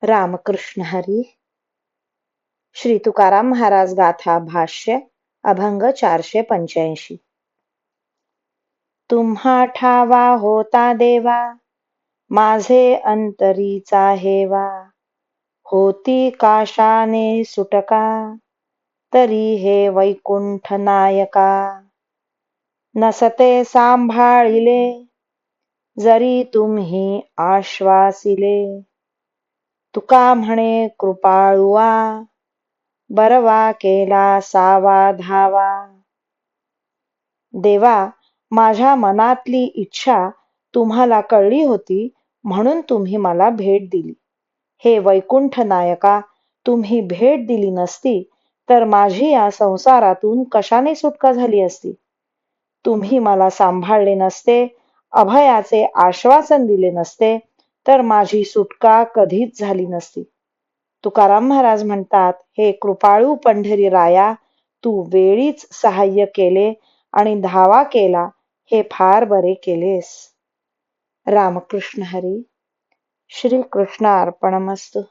रामकृष्ण हरी. श्री तुकाराम महाराज गाथा भाष्य अभंग 485. तुम्हा ठावा होता देवा, माझे अंतरीचा हेवा. होती काशाने सुटका, तरी हे वैकुंठ नायका. नसते सांभाळिले, जरी तुम्ही आश्वासिले. तुका म्हणे कृपाळुआ, बरवा केला सावा धावा. देवा, माझ्या मनातली इच्छा तुम्हाला कळली होती, म्हणून तुम्ही मला भेट दिली. हे वैकुंठ नायका, तुम्ही भेट दिली नसती तर माझी या संसारातून कशाने सुटका झाली असती. तुम्ही मला सांभाळले नसते, अभयाचे आश्वासन दिले नसते, तर माझी सुटका कधीच झाली नसती. तुकाराम महाराज म्हणतात, हे कृपाळू पंढरी राया, तू वेळीच सहाय्य केले आणि धावा केला, हे फार बरे केलेस. रामकृष्ण हरी. श्री कृष्ण अर्पणमस्तु.